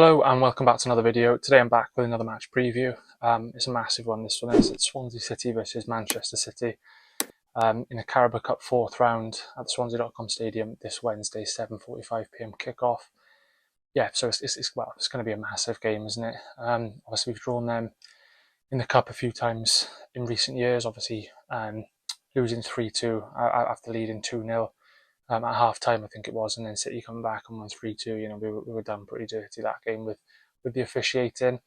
Hello and welcome back to another video. Today I'm back with another match preview. It's a massive one, this one is. It's Swansea City versus Manchester City in a Carabao Cup fourth round at the Swansea.com Stadium this Wednesday, 7:45 p.m. kickoff. Yeah, so it's going to be a massive game, isn't it? Obviously we've drawn them in the Cup a few times in recent years, obviously losing 3-2 after leading 2-0. At half time, I think it was, and then City come back and won 3-2. You know, we were done pretty dirty that game with the officiating,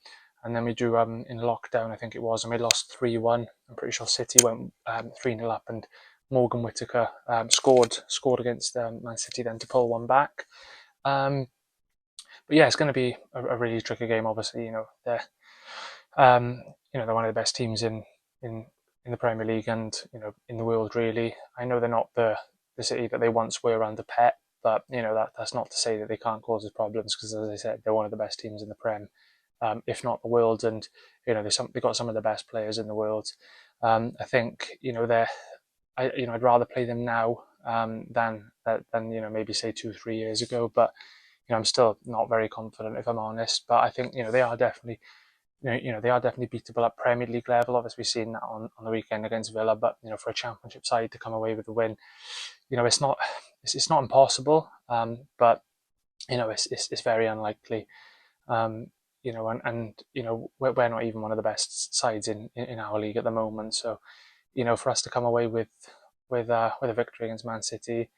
and then we drew in lockdown, I think it was, and we lost 3-1. I'm pretty sure City went 3-0 up, and Morgan Whittaker scored against Man City then to pull one back. But yeah, it's going to be a really tricky game. Obviously, they're they're one of the best teams in the Premier League and in the world really. I know they're not the City that they once were under Pep, but that's not to say that they can't cause us problems, because as I said, they're one of the best teams in the Prem, if not the world, and they've got some of the best players in the world. I think I'd rather play them now than maybe say 2-3 years ago, but I'm still not very confident, if I'm honest. But I think they are definitely they are definitely beatable at Premier League level. Obviously, we've seen that on the weekend against Villa, but for a Championship side to come away with the win, it's not impossible, but it's very unlikely. And we're not even one of the best sides in our league at the moment. So for us to come away with a victory against Man City,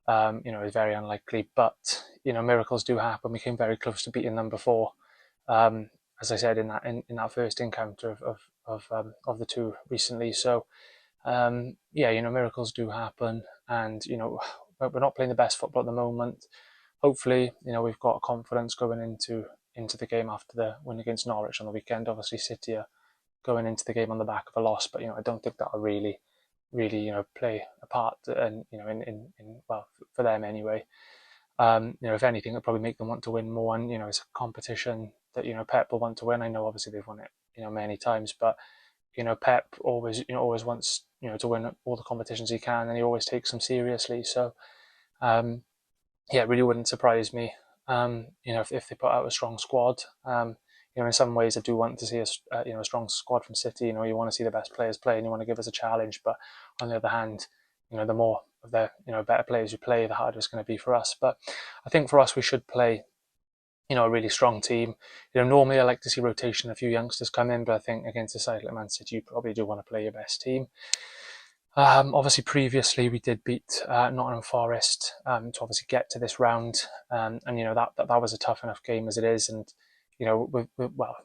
is very unlikely. But miracles do happen. We came very close to beating them before. As I said in that first encounter of the two recently. So miracles do happen, and we're not playing the best football at the moment. Hopefully, we've got confidence going into the game after the win against Norwich on the weekend. Obviously, City are going into the game on the back of a loss, but I don't think that'll really play a part, and in well, for them anyway. If anything, it'll probably make them want to win more, and it's a competition that Pep will want to win. I know obviously they've won it many times, but Pep always wants to win all the competitions he can, and he always takes them seriously. So it really wouldn't surprise me if they put out a strong squad. In some ways I do want to see a strong squad from City. You want to see the best players play, and you want to give us a challenge. But on the other hand, the more of the better players you play, the harder it's going to be for us. But I think for us, we should play a really strong team. Normally I like to see rotation, a few youngsters come in, but I think against a side like Man City, you probably do want to play your best team. Obviously, previously we did beat Nottingham Forest to obviously get to this round, and that was a tough enough game as it is. And with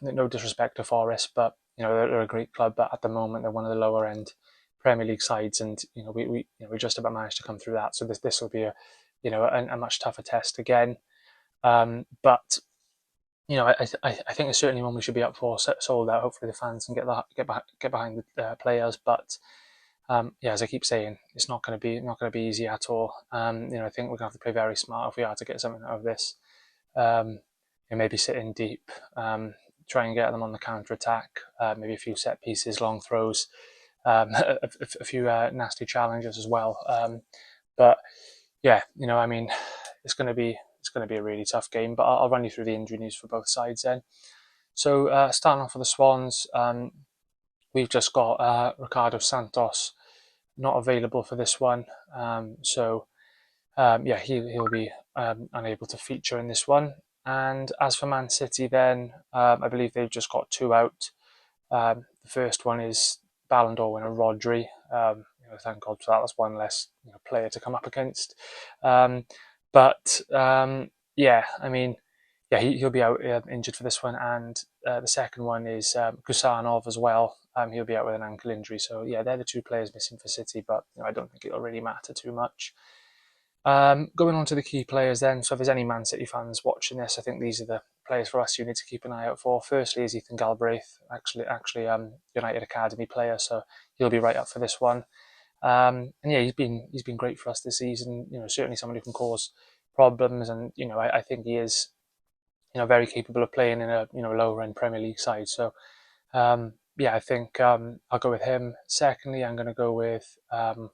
no disrespect to Forest, but they're a great club, but at the moment they're one of the lower end Premier League sides, and we just about managed to come through that. So this will be a much tougher test again. But I think it's certainly one we should be up for, sold out. Hopefully the fans can get behind the players. But as I keep saying, it's not going to be easy at all. I think we're going to have to play very smart if we are to get something out of this. Maybe sit in deep, try and get them on the counter attack. Maybe a few set pieces, long throws, a few nasty challenges as well. But it's going to be a really tough game, but I'll run you through the injury news for both sides then. So starting off with the Swans, we've just got Ricardo Santos not available for this one. He'll be unable to feature in this one. And as for Man City then, I believe they've just got two out. The first one is Ballon d'Or winner Rodri. Thank God for that. That's one less player to come up against. He'll be out injured for this one. And the second one is Gusanov as well. He'll be out with an ankle injury. So they're the two players missing for City, but I don't think it'll really matter too much. Going on to the key players then. So if there's any Man City fans watching this, I think these are the players for us you need to keep an eye out for. Firstly is Ethan Galbraith, actually United Academy player, so he'll be right up for this one. He's been great for us this season. Certainly someone who can cause problems, and I think he is very capable of playing in a lower end Premier League side. So I think I'll go with him. Secondly, I'm going to go with Zan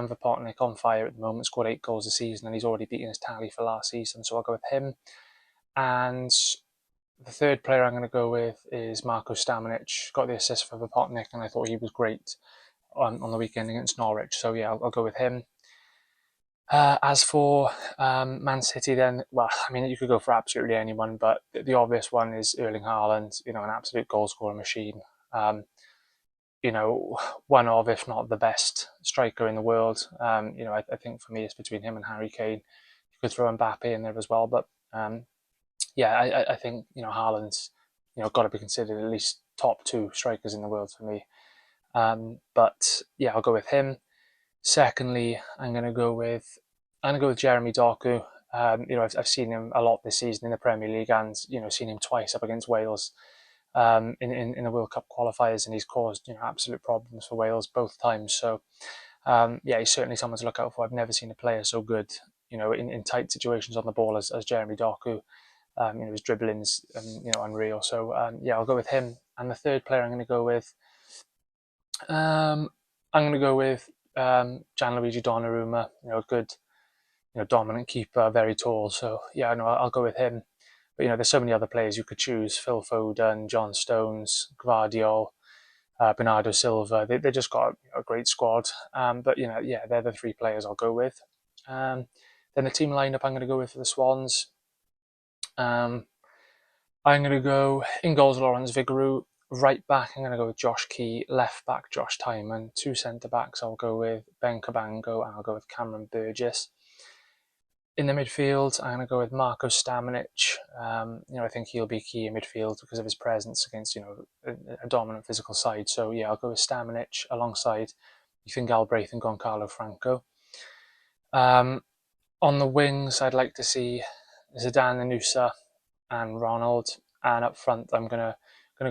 Vapotnik, on fire at the moment, scored 8 goals this season, and he's already beaten his tally for last season, so I'll go with him. And the third player I'm going to go with is Marko Stamenic. Got the assist for Vipotnik, and I thought he was great on the weekend against Norwich. So yeah, I'll go with him. As for Man City, then, well, I mean, you could go for absolutely anyone, but the obvious one is Erling Haaland. You know, an absolute goal scoring machine. You know, one of, if not the best striker in the world. You know, I think for me it's between him and Harry Kane. You could throw Mbappe in there as well, but yeah, I think, you know, Haaland's, you know, got to be considered at least top two strikers in the world for me. But yeah, I'll go with him. Secondly, I'm gonna go with Jeremy Doku. You know, I've seen him a lot this season in the Premier League, and you know, seen him twice up against Wales in the World Cup qualifiers, and he's caused, you know, absolute problems for Wales both times. So yeah, he's certainly someone to look out for. I've never seen a player so good, you know, in tight situations on the ball as Jeremy Doku. You know, his dribbling's you know, unreal. So yeah, I'll go with him. And the third player I'm going to go with, I'm going to go with Gianluigi Donnarumma. You know, good, you know, dominant keeper, very tall. So yeah, no, I'll go with him. But you know, there's so many other players you could choose: Phil Foden, John Stones, Gvardiol, Bernardo Silva. They just got a great squad. But you know, yeah, they're the three players I'll go with. Then the team lineup I'm going to go with for the Swans. I'm going to go in goals, Lawrence Vigouroux. Right back, I'm going to go with Josh Key. Left back, Josh Tymon. Two centre backs, I'll go with Ben Cabango, and I'll go with Cameron Burgess. In the midfield, I'm going to go with Marko Stamenic. You know, I think he'll be key in midfield because of his presence against, you know, a dominant physical side. So yeah, I'll go with Stamenic alongside Ethan Galbraith and Goncalo Franco. On the wings, I'd like to see Zidane Anusa and Ronald, and up front, I'm gonna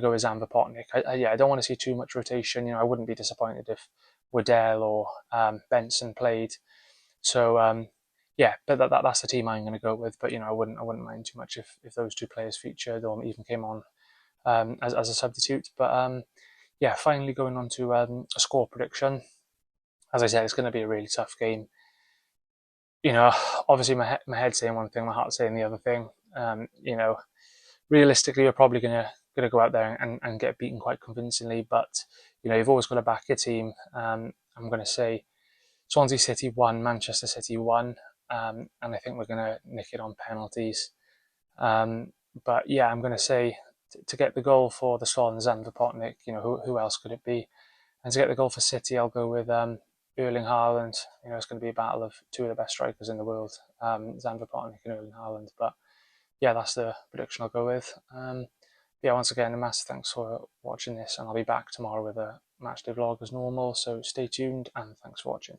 go with Zan Vipotnik. Yeah, I don't want to see too much rotation. You know, I wouldn't be disappointed if Waddell or Benson played. So yeah, but that's the team I'm going to go with. But you know, I wouldn't mind too much if those two players featured or even came on as a substitute. But yeah, finally going on to a score prediction. As I said, it's going to be a really tough game. You know, obviously my head's saying one thing, my heart's saying the other thing. You know, realistically, you're probably gonna go out there and get beaten quite convincingly. But you know, you've always got to back your team. I'm going to say Swansea City 1, Manchester City 1, and I think we're going to nick it on penalties. But yeah, I'm going to say to get the goal for the Swans and Vipotnik, you know, who else could it be? And to get the goal for City, I'll go with Erling Haaland. You know, it's going to be a battle of two of the best strikers in the world, Zan Vipotnik and Erling Haaland. But yeah, that's the prediction I'll go with. Yeah, once again, a massive thanks for watching this, and I'll be back tomorrow with a matchday vlog as normal. So stay tuned, and thanks for watching.